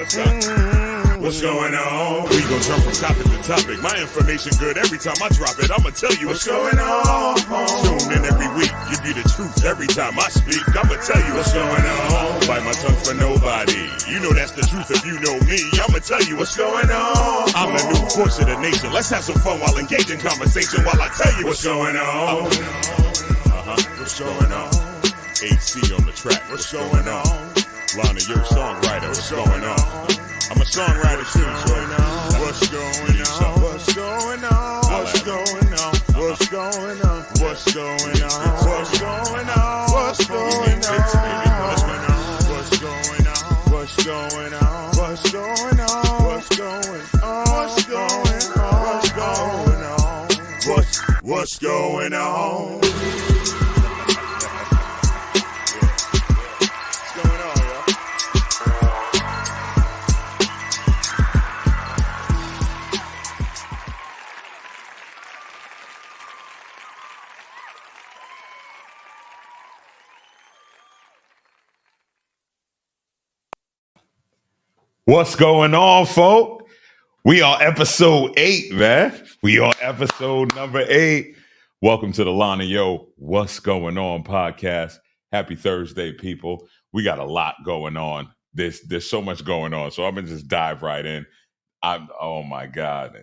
What's going on? We gon' jump from topic to topic. My information good every time I drop it. I'ma tell you what's going on. Tune in every week, give you the truth every time I speak. I'ma tell you what's going on. Bite my tongue for nobody. You know that's the truth if you know me. I'ma tell you what's going on. I'm the new voice of the nation. Let's have some fun while engaging conversation while I tell you what's going on. What's going on? AC on the track. What's going on? Lonnie-O, songwriter. What's going on? I'm a songwriter too, so what's going on? What's going on? What's going on? What's going on? What's going on? What's going on? What's going on? What's going on? What's going on? What's going on? What's going on? What's going on? What's going on? What's going on, folk? We are episode 8, man. We are episode number 8. Welcome to the Lonnie-O What's Going On podcast. Happy Thursday, people. We got a lot going on. There's so much going on, so I'm gonna just dive right in. Oh my God.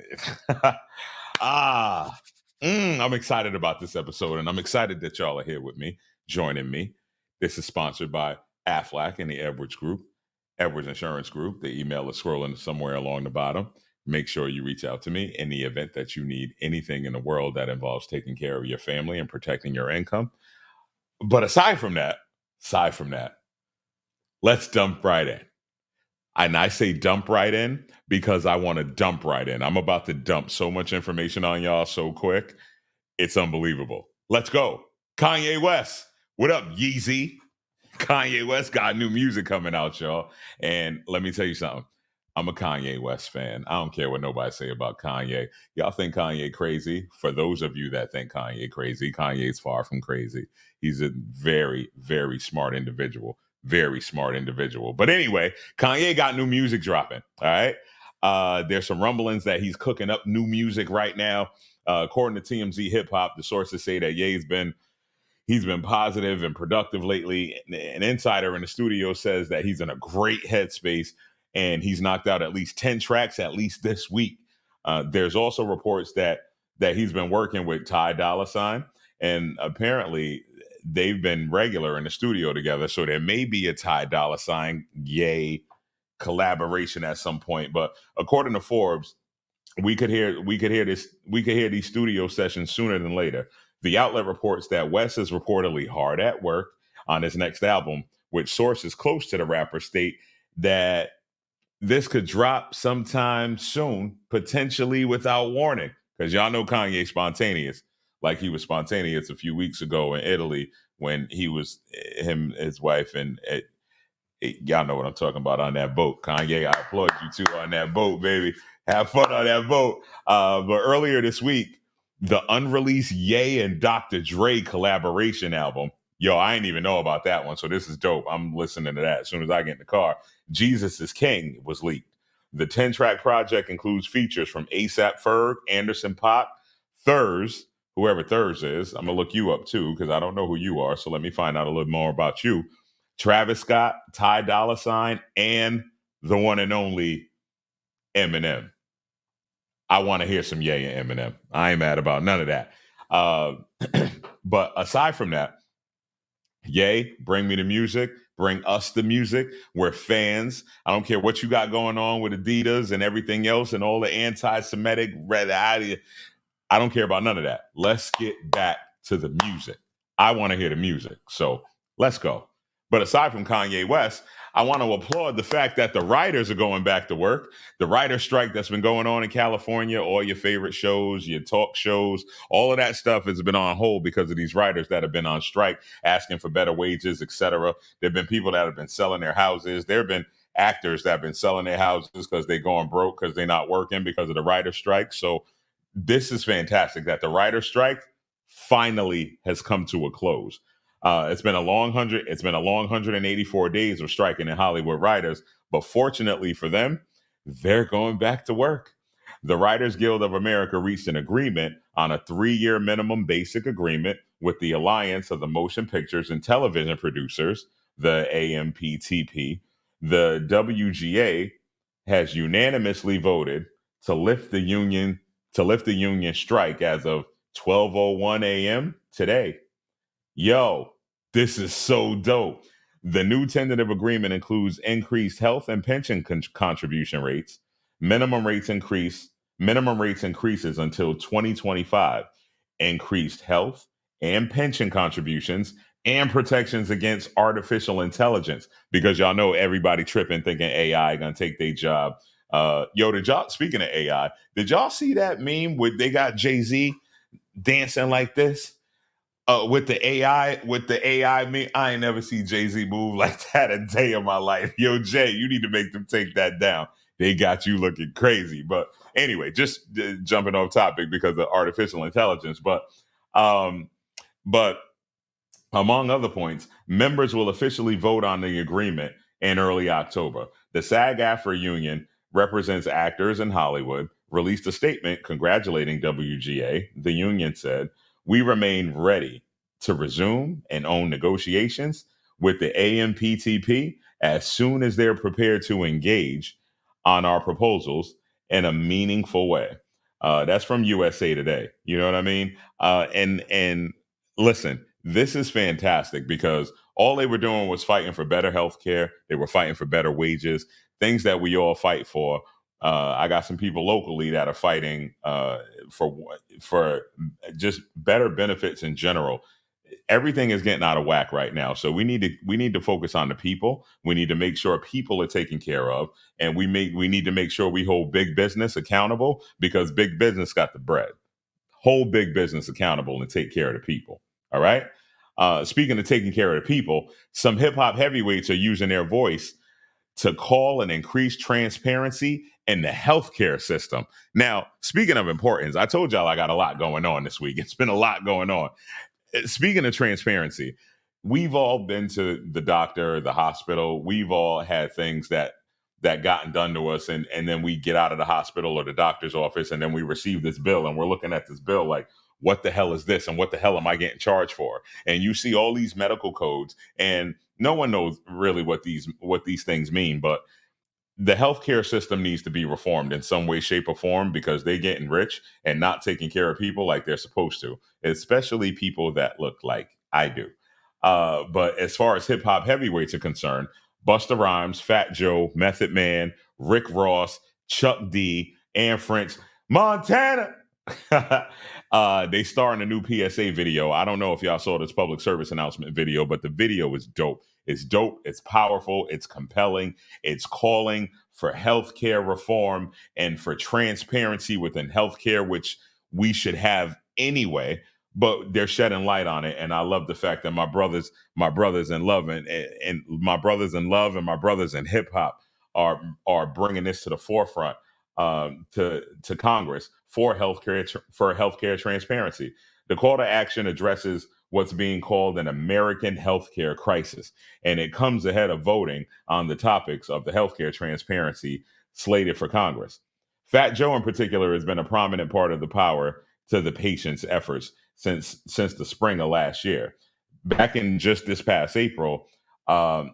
I'm excited about this episode, and I'm excited that y'all are here with me, joining me. This is sponsored by Aflac and the Edwards Group. Edwards Insurance Group. The email is scrolling somewhere along the bottom. Make sure you reach out to me in the event that you need anything in the world that involves taking care of your family and protecting your income. But aside from that, let's dump right in. And I say dump right in because I want to dump right in. I'm about to dump so much information on y'all so quick. It's unbelievable. Let's go. Kanye West. What up, Yeezy? Kanye West got new music coming out, y'all. And let me tell you something. I'm a Kanye West fan. I don't care what nobody say about Kanye. Y'all think Kanye crazy? For those of you that think Kanye crazy, Kanye's far from crazy. He's a very, very smart individual. Very smart individual. But anyway, Kanye got new music dropping. All right. There's some rumblings that he's cooking up new music right now. According to TMZ Hip Hop, the sources say that Ye's he's been positive and productive lately. An insider in the studio says that he's in a great headspace and he's knocked out at least 10 tracks at least this week. There's also reports that he's been working with Ty Dolla $ign, and apparently they've been regular in the studio together. So there may be a Ty Dolla $ign Ye collaboration at some point. But according to Forbes, we could hear these studio sessions sooner than later. The outlet reports that West is reportedly hard at work on his next album, which sources close to the rapper state that this could drop sometime soon, potentially without warning. Because y'all know Kanye's spontaneous, like he was spontaneous a few weeks ago in Italy when he was his wife, and y'all know what I'm talking about on that boat. Kanye, I applaud you too on that boat, baby. Have fun on that boat. But earlier this week, the unreleased Ye and Dr. Dre collaboration album. Yo, I didn't even know about that one. So this is dope. I'm listening to that as soon as I get in the car. Jesus is King was leaked. The 10-track project includes features from A$AP Ferg, Anderson .Paak, Thurs, whoever Thurs is. I'm going to look you up too because I don't know who you are. So let me find out a little more about you. Travis Scott, Ty Dolla $ign, and the one and only Eminem. I want to hear some Ye and Eminem. I ain't mad about none of that. But aside from that, Ye, bring me the music. Bring us the music. We're fans. I don't care what you got going on with Adidas and everything else and all the anti-Semitic red. I don't care about none of that. Let's get back to the music. I want to hear the music. So let's go. But aside from Kanye West, I want to applaud the fact that the writers are going back to work. The writer strike that's been going on in California, all your favorite shows, your talk shows, all of that stuff has been on hold because of these writers that have been on strike, asking for better wages, etc. There have been people that have been selling their houses. There have been actors that have been selling their houses because they're going broke because they're not working because of the writer strike. So this is fantastic that the writer strike finally has come to a close. It's been a long 184 days of striking in Hollywood writers, But fortunately for them, they're going back to work. The Writers Guild of America reached an agreement on a 3-year minimum basic agreement with the Alliance of the Motion Pictures and Television Producers, the AMPTP. The WGA has unanimously voted to lift the union strike as of 12:01 a.m. today. Yo, this is so dope. The new tentative agreement includes increased health and pension contribution rates. Minimum rates increase. Minimum rates increases until 2025. Increased health and pension contributions and protections against artificial intelligence, because y'all know everybody tripping thinking AI gonna take their job. Yo, did y'all, speaking of AI, did y'all see that meme where they got Jay-Z dancing like this? With the AI, me, I ain't never see Jay-Z move like that a day of my life. Yo, Jay, you need to make them take that down. They got you looking crazy. But anyway, just jumping off topic because of artificial intelligence. Um, but among other points, members will officially vote on the agreement in early October. The SAG-AFTRA union represents actors in Hollywood, released a statement congratulating WGA. The union said, "We remain ready to resume and own negotiations with the AMPTP as soon as they're prepared to engage on our proposals in a meaningful way." That's from USA Today. You know what I mean? And listen, this is fantastic because all they were doing was fighting for better health care. They were fighting for better wages, things that we all fight for. I got some people locally that are fighting for just better benefits in general. Everything is getting out of whack right now, so we need to focus on the people. We need to make sure people are taken care of, and we need to make sure we hold big business accountable, because big business got the bread. Hold big business accountable and take care of the people. All right. Speaking of taking care of the people, some hip hop heavyweights are using their voice to call and increase transparency in the healthcare system. Now, speaking of importance, I told y'all I got a lot going on this week. It's been a lot going on. Speaking of transparency, we've all been to the doctor, the hospital. We've all had things that gotten done to us, and then we get out of the hospital or the doctor's office, and then we receive this bill, and we're looking at this bill like, what the hell is this, and what the hell am I getting charged for? And you see all these medical codes, and no one knows really what these things mean, but the healthcare system needs to be reformed in some way, shape, or form, because they're getting rich and not taking care of people like they're supposed to, especially people that look like I do. But as far as hip hop heavyweights are concerned, Busta Rhymes, Fat Joe, Method Man, Rick Ross, Chuck D, and French Montana. They star in a new PSA video. I don't know if y'all saw this public service announcement video, but the video is dope. It's dope. It's powerful. It's compelling. It's calling for healthcare reform and for transparency within healthcare, which we should have anyway. But they're shedding light on it, and I love the fact that my brothers in love, and my brothers in love, and my brothers in hip hop are bringing this to the forefront, to Congress for healthcare transparency. The call to action addresses what's being called an American healthcare crisis, and it comes ahead of voting on the topics of the healthcare transparency slated for Congress. Fat Joe, in particular, has been a prominent part of the power to the patient's efforts since the spring of last year. Back in just this past April,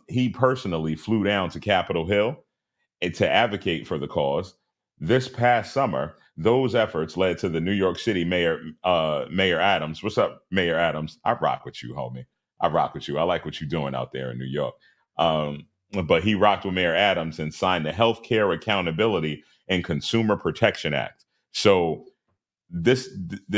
he personally flew down to Capitol Hill and to advocate for the cause. This past summer, those efforts led to the New York City Mayor, Mayor Adams. What's up, Mayor Adams? I rock with you, homie. I rock with you. I like what you're doing out there in New York. But he rocked with Mayor Adams and signed the Healthcare Accountability and Consumer Protection Act. So this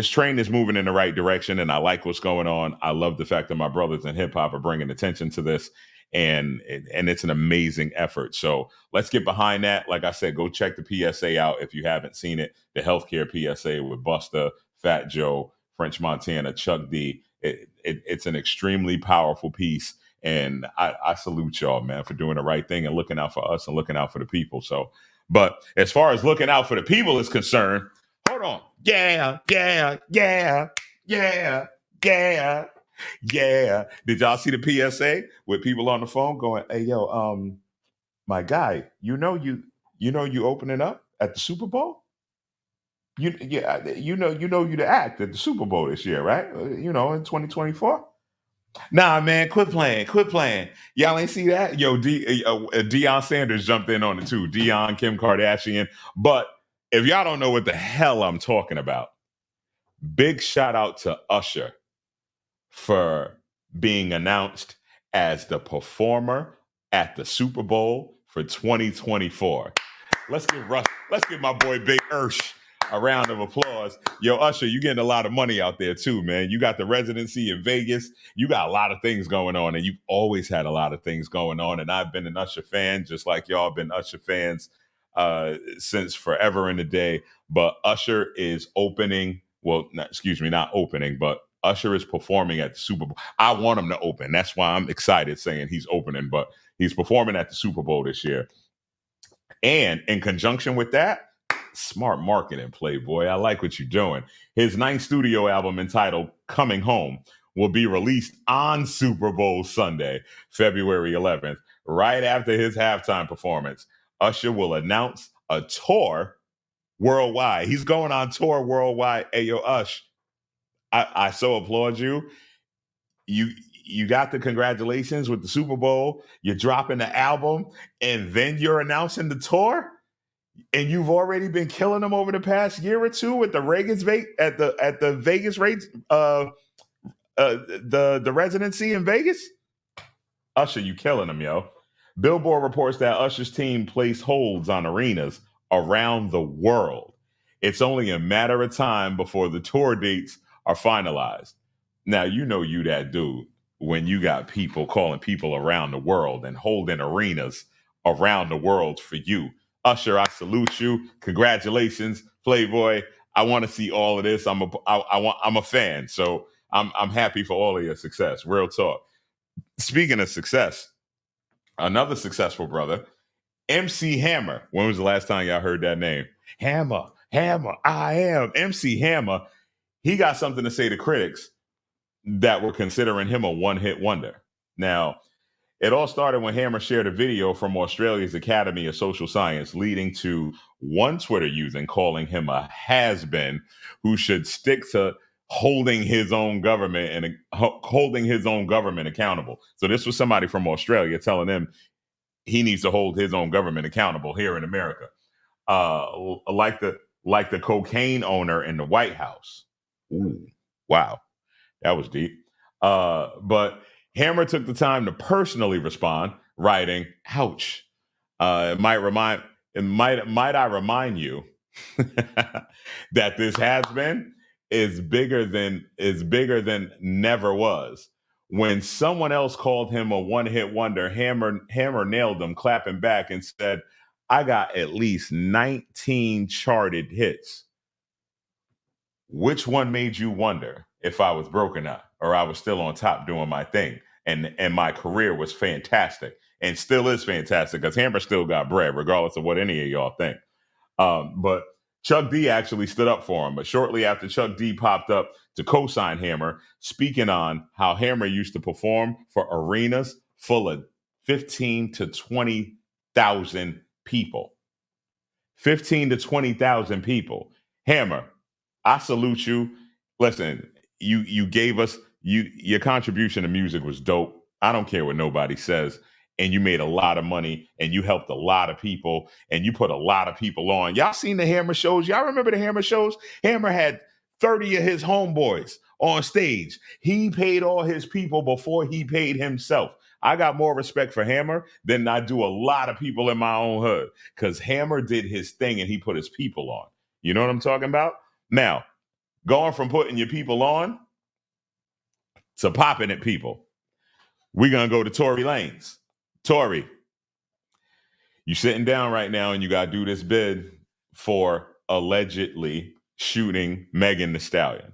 train is moving in the right direction, and I like what's going on. I love the fact that my brothers in hip hop are bringing attention to this, and it's an amazing effort. So let's get behind that. Like I said, go check the PSA out if you haven't seen it. The healthcare PSA with Busta, Fat Joe, French Montana, Chuck D. It's an extremely powerful piece, and I salute y'all, man, for doing the right thing and looking out for us and looking out for the people. So, but as far as looking out for the people is concerned, hold on. Yeah, yeah, yeah, yeah, yeah, yeah. Did y'all see the PSA with people on the phone going, "Hey, yo, My guy, you opening up at the Super Bowl. You the act at the Super Bowl this year, right? In 2024. Nah, man, quit playing. Y'all ain't see that? Yo, Deion Sanders jumped in on it too. Deion, Kim Kardashian. But if y'all don't know what the hell I'm talking about, big shout out to Usher for being announced as the performer at the Super Bowl for 2024. Let's give my boy Big Ursh a round of applause. Yo, Usher, you getting a lot of money out there too, man. You got the residency in Vegas. You got a lot of things going on, and you've always had a lot of things going on. And I've been an Usher fan, just like y'all been Usher fans since forever in the day. But Usher is opening. Well, excuse me, not opening, but Usher is performing at the Super Bowl. I want him to open. That's why I'm excited saying he's opening, but he's performing at the Super Bowl this year. And in conjunction with that, smart marketing, Playboy. I like what you're doing. His ninth studio album entitled Coming Home will be released on Super Bowl Sunday, February 11th, right after his halftime performance. Usher will announce a tour worldwide. He's going on tour worldwide. Hey, yo, Ush, I so applaud you. You you got the congratulations with the Super Bowl. You're dropping the album, and then you're announcing the tour. And you've already been killing them over the past year or two with the at the Vegas rates, the residency in Vegas. Usher, you killing them, yo. Billboard reports that Usher's team placed holds on arenas around the world. It's only a matter of time before the tour dates are finalized. Now, you that dude when you got people calling people around the world and holding arenas around the world for you. Usher, I salute you. Congratulations, Playboy. I want to see all of this. I'm a fan, so I'm happy for all of your success. Real talk. Speaking of success, another successful brother, MC Hammer. When was the last time y'all heard that name? Hammer, Hammer, I am MC Hammer. He got something to say to critics that were considering him a one-hit wonder. Now, it all started when Hammer shared a video from Australia's Academy of Social Science, leading to one Twitter user calling him a has-been who should stick to holding his own government and holding his own government accountable. So this was somebody from Australia telling him he needs to hold his own government accountable here in America, like the cocaine owner in the White House. Ooh, wow. That was deep. But Hammer took the time to personally respond, writing, "Ouch." It might remind. It might I remind you that this has been is bigger than never was. When someone else called him a one-hit wonder, Hammer nailed him, clapping back and said, "I got at least 19 charted hits. Which one made you wonder if I was broken up or I was still on top doing my thing and my career was fantastic and still is fantastic because Hammer still got bread regardless of what any of y'all think." But Chuck D actually stood up for him. But shortly after Chuck D popped up to co-sign Hammer, speaking on how Hammer used to perform for arenas full of 15 to 20,000 people. 15 to 20,000 people. Hammer, I salute you. Listen, you gave us your contribution to music was dope. I don't care what nobody says. And you made a lot of money and you helped a lot of people and you put a lot of people on. Y'all seen the Hammer shows? Y'all remember the Hammer shows? Hammer had 30 of his homeboys on stage. He paid all his people before he paid himself. I got more respect for Hammer than I do a lot of people in my own hood because Hammer did his thing and he put his people on. You know what I'm talking about? Now, going from putting your people on to popping at people, we're going to go to Tory Lanez. Tory, you sitting down right now and you got to do this bid for allegedly shooting Megan Thee Stallion.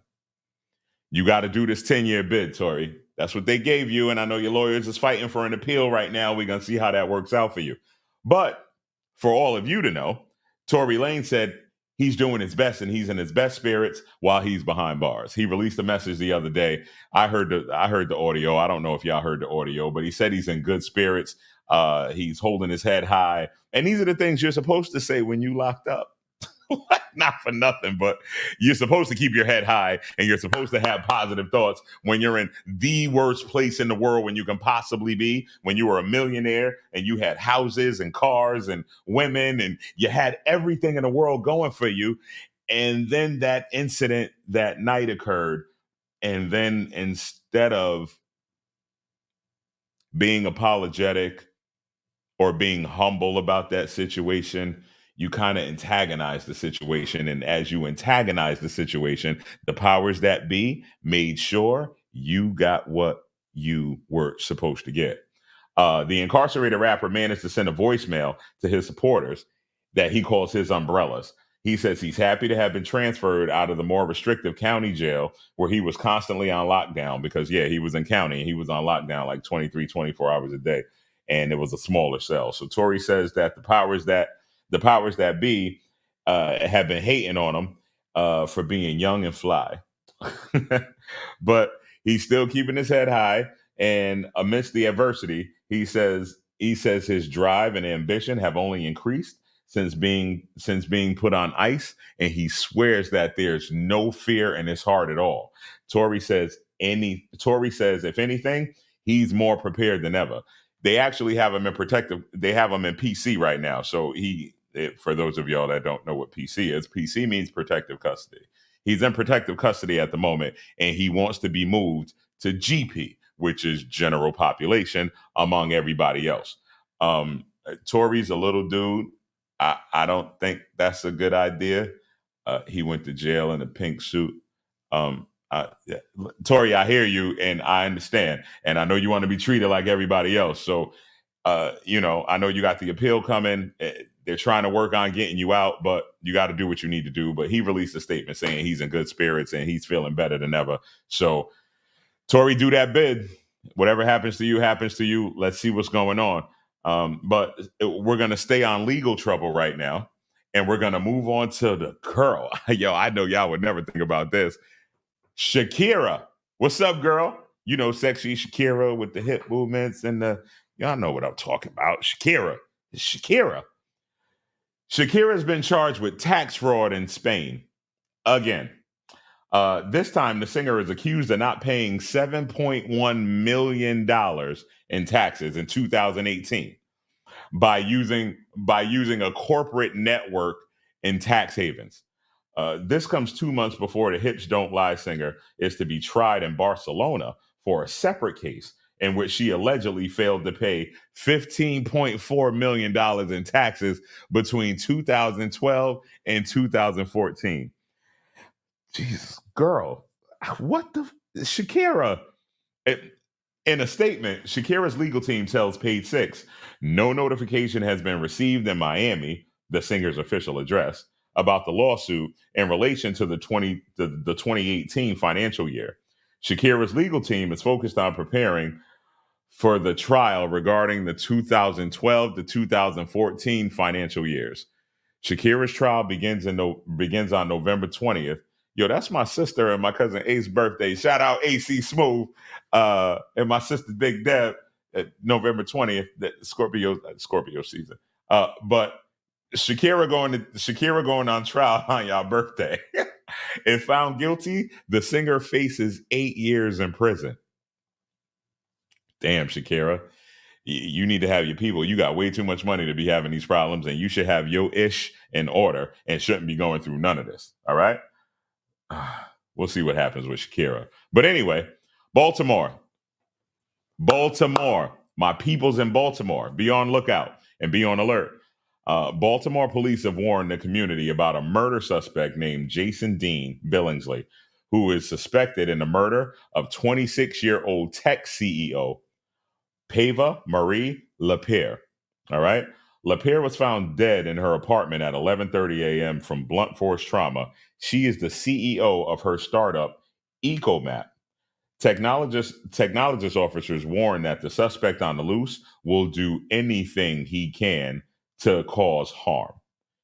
You got to do this 10-year bid, Tory. That's what they gave you. And I know your lawyers is fighting for an appeal right now. We're going to see how that works out for you. But for all of you to know, Tory Lanez said he's doing his best and he's in his best spirits while he's behind bars. He released a message the other day. I heard the audio. I don't know if y'all heard the audio, but he said he's in good spirits. He's holding his head high. And these are the things you're supposed to say when you locked up. Not for nothing, but you're supposed to keep your head high and you're supposed to have positive thoughts when you're in the worst place in the world when you can possibly be, when you were a millionaire and you had houses and cars and women and you had everything in the world going for you. And then that incident that night occurred. And then instead of being apologetic or being humble about that situation, you kind of antagonize the situation. And as you antagonize the situation, the powers that be made sure you got what you were supposed to get. The incarcerated rapper managed to send a voicemail to his supporters that he calls his umbrellas. He says he's happy to have been transferred out of the more restrictive county jail where he was constantly on lockdown because, yeah, he was in county and he was on lockdown like 23, 24 hours a day. And it was a smaller cell. So Tory says that the powers that be have been hating on him for being young and fly. But he's still keeping his head high. And amidst the adversity, he says his drive and ambition have only increased since being put on ice, and he swears that there's no fear in his heart at all. Tory says if anything, he's more prepared than ever. They actually have him in protective. They have him in PC right now. So for those of y'all that don't know what PC is, PC means protective custody. He's in protective custody at the moment, and he wants to be moved to GP, which is general population among everybody else. Tory's a little dude. I don't think that's a good idea. He went to jail in a pink suit. Yeah, Tory, I hear you and I understand. And I know you want to be treated like everybody else. So, I know you got the appeal coming. They're trying to work on getting you out, but you got to do what you need to do. But he released a statement saying he's in good spirits and he's feeling better than ever. So, Tory, do that bid. Whatever happens to you, happens to you. Let's see what's going on. But we're going to stay on legal trouble right now. And we're going to move on to the girl. Yo, I know y'all would never think about this. Shakira. What's up, girl? Sexy Shakira with the hip movements and y'all know what I'm talking about. Shakira. Shakira. Shakira's been charged with tax fraud in Spain again. This time, the singer is accused of not paying $7.1 million in taxes in 2018 by using a corporate network in tax havens. This comes 2 months before the Hips Don't Lie singer is to be tried in Barcelona for a separate case in which she allegedly failed to pay $15.4 million in taxes between 2012 and 2014. Jesus, girl, what the Shakira? It- in a statement, Shakira's legal team tells Page Six no notification has been received in Miami, the singer's official address, about the lawsuit in relation to the 2018 financial year. Shakira's legal team is focused on preparing for the trial regarding the 2012 to 2014 financial years. Shakira's trial begins on November 20th. Yo, that's my sister and my cousin Ace's birthday. Shout out AC Smooth and my sister Big Deb November 20th. Scorpio season. But Shakira going on trial on y'all birthday. If found guilty, the singer faces 8 years in prison. Damn, Shakira. You need to have your people. You got way too much money to be having these problems, and you should have your ish in order and shouldn't be going through none of this. All right. We'll see what happens with Shakira. But anyway, Baltimore. Baltimore. My people's in Baltimore. Be on lookout and be on alert. Baltimore police have warned the community about a murder suspect named Jason Dean Billingsley, who is suspected in the murder of 26-year-old tech CEO Pava Marie Lapierre. All right. Lapierre was found dead in her apartment at 11:30 a.m. from blunt force trauma. She is the CEO of her startup, EcoMap. Technologist officers warn that the suspect on the loose will do anything he can to cause harm.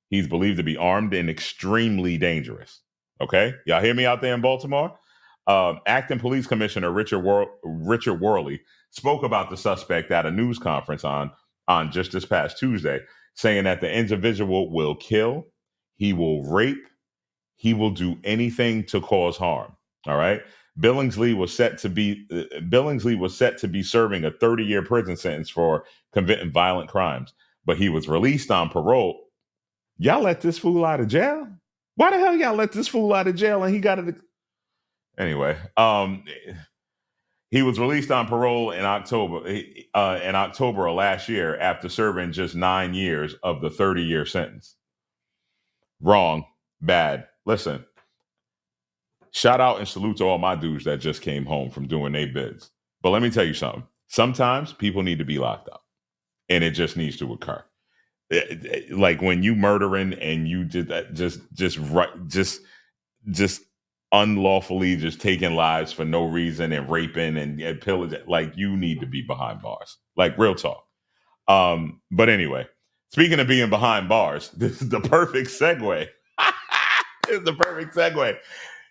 He's believed to be armed and extremely dangerous. Okay, y'all hear me out there in Baltimore? Acting Police Commissioner Richard Worley spoke about the suspect at a news conference on on just this past Tuesday, saying that the individual will kill, he will rape, he will do anything to cause harm. All right. Billingsley was set to be serving a 30-year prison sentence for committing violent crimes, but he was released on parole. Y'all let this fool out of jail? Why the hell y'all let this fool out of jail and he got it? Anyway, he was released on parole in October of last year after serving just 9 years of the 30-year sentence. Wrong, bad. Listen, shout out and salute to all my dudes that just came home from doing their bids. But let me tell you something. Sometimes people need to be locked up, and it just needs to occur. Like when you murdering and you did that, just unlawfully just taking lives for no reason and raping and pillaging. Like you need to be behind bars. Like real talk. But anyway, speaking of being behind bars, this is the perfect segue. This is the perfect segue.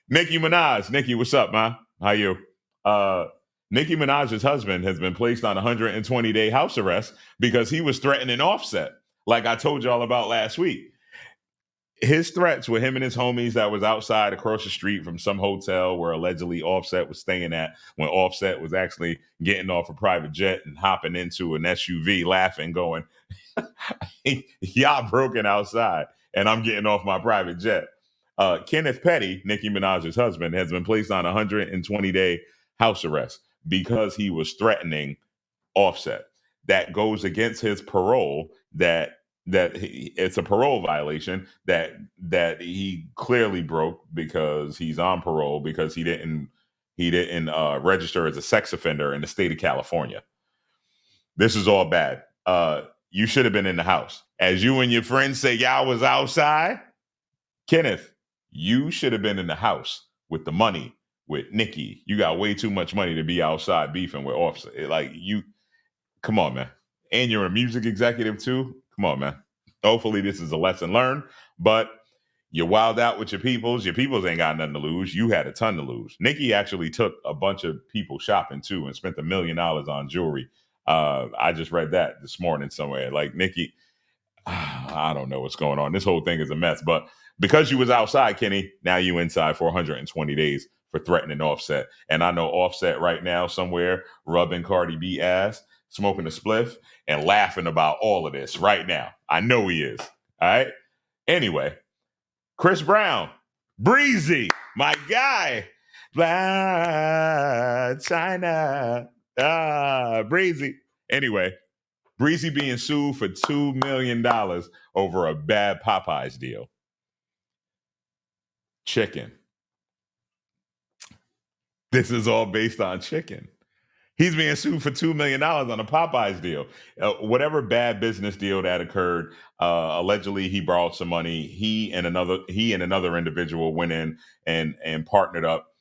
Nicki Minaj. Nicki, what's up, man? How you? Uh, Nicki Minaj's husband has been placed on 120-day house arrest because he was threatening Offset, like I told y'all about last week. His threats with him and his homies that was outside across the street from some hotel where allegedly Offset was staying at when Offset was actually getting off a private jet and hopping into an SUV laughing, going, y'all broken outside and I'm getting off my private jet. Kenneth Petty, Nicki Minaj's husband, has been placed on 120-day house arrest because he was threatening Offset. That goes against his parole. It's a parole violation that he clearly broke because he's on parole because he didn't register as a sex offender in the state of California. This is all bad. You should have been in the house. As you and your friends say, y'all was outside. Kenneth, you should have been in the house with the money with Nicki. You got way too much money to be outside beefing with Offset. Like you, come on, man. And you're a music executive too. Come on, man. Hopefully this is a lesson learned. But you wild out with your peoples. Your peoples ain't got nothing to lose. You had a ton to lose. Nicki actually took a bunch of people shopping too and spent $1 million on jewelry. I just read that this morning somewhere. Like Nicki, I don't know what's going on. This whole thing is a mess. But because you was outside, Kenny, now you inside for 120 days for threatening Offset. And I know Offset right now somewhere rubbing Cardi B ass, smoking a spliff, and laughing about all of this right now. I know he is. All right. Anyway, Chris Brown, Breezy, my guy, Black China, Breezy. Anyway, Breezy being sued for $2 million over a bad Popeyes deal. Chicken. This is all based on chicken. He's being sued for $2 million on a Popeyes deal. Whatever bad business deal that occurred, allegedly he borrowed some money. He and another individual went in and partnered up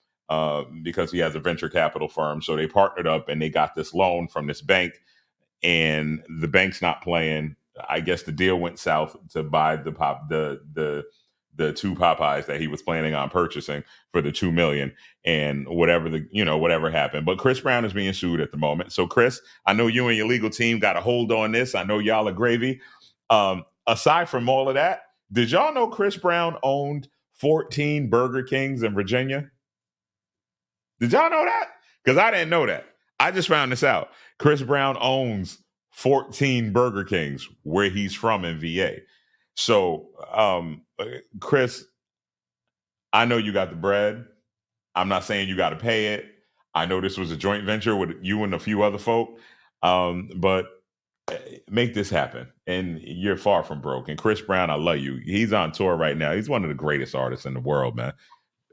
because he has a venture capital firm. So they partnered up and they got this loan from this bank, and the bank's not playing. I guess the deal went south to buy the two Popeyes that he was planning on purchasing for the 2 million, and whatever happened. But Chris Brown is being sued at the moment. So Chris, I know you and your legal team got a hold on this. I know y'all are gravy. Aside from all of that, did y'all know Chris Brown owned 14 Burger Kings in Virginia? Did y'all know that? Because I didn't know that. I just found this out. Chris Brown owns 14 Burger Kings where he's from in VA. So, Chris, I know you got the bread. I'm not saying you got to pay it. I know this was a joint venture with you and a few other folk, but make this happen. And you're far from broke. And Chris Brown, I love you. He's on tour right now. He's one of the greatest artists in the world, man.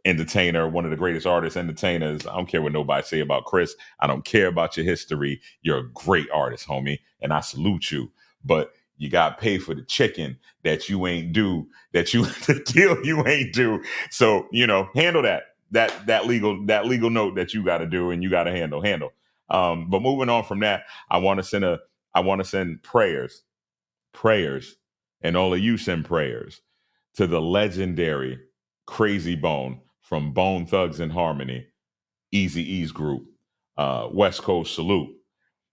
Entertainer, one of the greatest artists, entertainers. I don't care what nobody say about Chris. I don't care about your history. You're a great artist, homie, and I salute you. But you got to pay for the chicken that you ain't do, the deal you ain't do. So handle that legal note that you got to do and you got to handle. But moving on from that, I want to send prayers, and all of you send prayers to the legendary Crazy Bone from Bone Thugs and Harmony, Eazy-E's group. West Coast salute.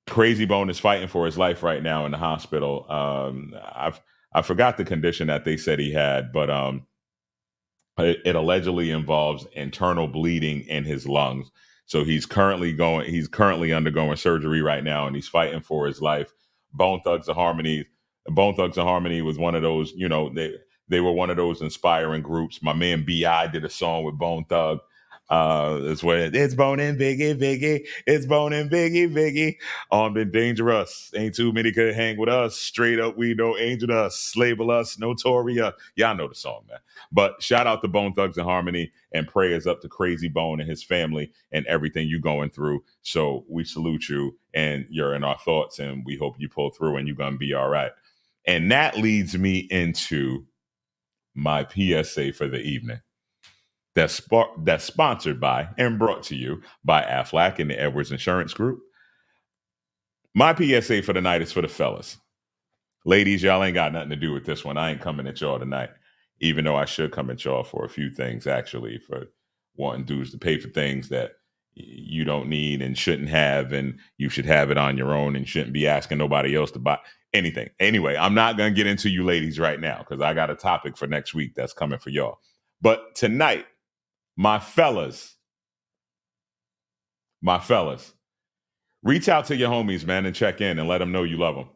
Crazy Bone is fighting for his life right now in the hospital. I forgot the condition that they said he had, but it allegedly involves internal bleeding in his lungs. So he's currently undergoing surgery right now, and he's fighting for his life. Bone Thugs of Harmony, Bone Thugs of Harmony was one of those, they were one of those inspiring groups. My man B.I. did a song with Bone Thug. It's where it's Bone and Biggie, it's Bone and Biggie. Armed and dangerous. Ain't too many could hang with us. Straight up, we don't angel us. Label us Notorious. Y'all know the song, man. But shout out to Bone Thugs and Harmony, and prayers up to Crazy Bone and his family and everything you going through. So we salute you, and you're in our thoughts, and we hope you pull through and you're going to be all right. And that leads me into my PSA for the evening. That's sponsored by and brought to you by Aflac and the Edwards Insurance Group. My PSA for the night is for the fellas. Ladies, y'all ain't got nothing to do with this one. I ain't coming at y'all tonight, even though I should come at y'all for a few things, actually, for wanting dudes to pay for things that you don't need and shouldn't have, and you should have it on your own and shouldn't be asking nobody else to buy anything. Anyway, I'm not going to get into you ladies right now because I got a topic for next week that's coming for y'all. But tonight, my fellas, reach out to your homies, man, and check in and let them know you love them.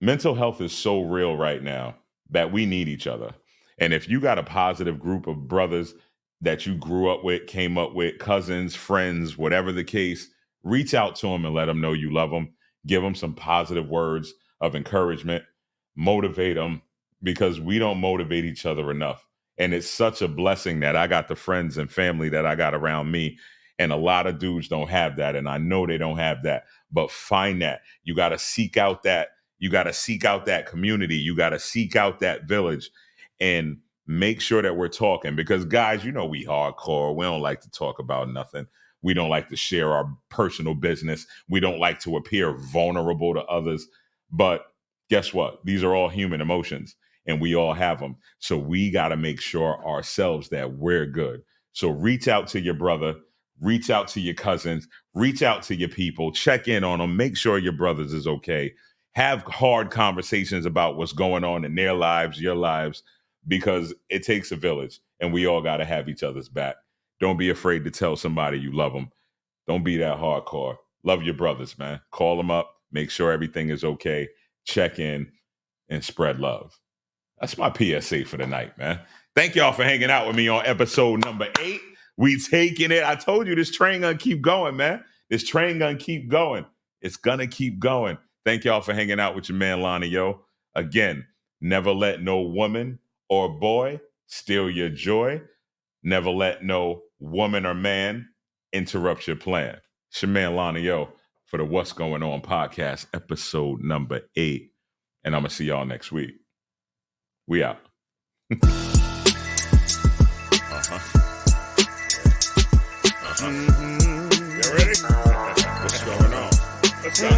Mental health is so real right now that we need each other. And if you got a positive group of brothers that you grew up with, came up with, cousins, friends, whatever the case, reach out to them and let them know you love them. Give them some positive words of encouragement. Motivate them, because we don't motivate each other enough. And it's such a blessing that I got the friends and family that I got around me. And a lot of dudes don't have that. And I know they don't have that. But find that. You got to seek out that. You got to seek out that community. You got to seek out that village and make sure that we're talking. Because, guys, we hardcore. We don't like to talk about nothing. We don't like to share our personal business. We don't like to appear vulnerable to others. But guess what? These are all human emotions, and we all have them. So we got to make sure ourselves that we're good. So reach out to your brother, reach out to your cousins, reach out to your people, check in on them, make sure your brothers is okay. Have hard conversations about what's going on in their lives, your lives, because it takes a village, and we all got to have each other's back. Don't be afraid to tell somebody you love them. Don't be that hardcore. Love your brothers, man. Call them up, make sure everything is okay, check in, and spread love. That's my PSA for the night, man. Thank y'all for hanging out with me on episode number 8. We taking it. I told you this train gonna keep going, man. This train gonna keep going. It's gonna keep going. Thank y'all for hanging out with your man, Lonnie-O. Again, never let no woman or boy steal your joy. Never let no woman or man interrupt your plan. It's your man, Lonnie-O, for the What's Going On podcast, episode number 8. And I'm going to see y'all next week. We out. You ready? What's going on? Let's go.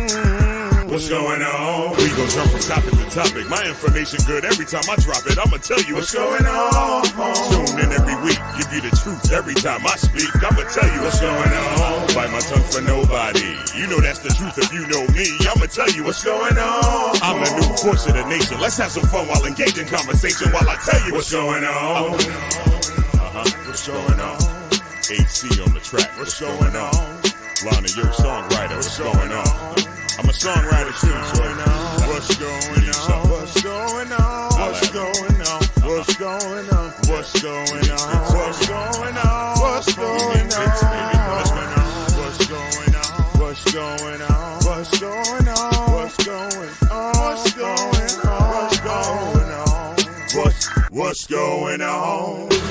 What's going on? We gon' jump from topic to topic. My information good every time I drop it. I'ma tell you what's going on. Tune in every week, give you the truth every time I speak. I'ma tell you what's going on. Bite my tongue for nobody. You know that's the truth if you know me. I'ma tell you what's going on. I'm the new force of the nation. Let's have some fun while engaging conversation while I tell you what's going on. What's going on? HC on the track. What's going on? Lonnie-O songwriter. What's going on? I'm a songwriter too, so what's going on? What's going on? What's going on? What's going on? What's going on? What's going on? What's going on? What's going on? What's going on? What's going on? What's going on? What's going on? What's going on? What's going on?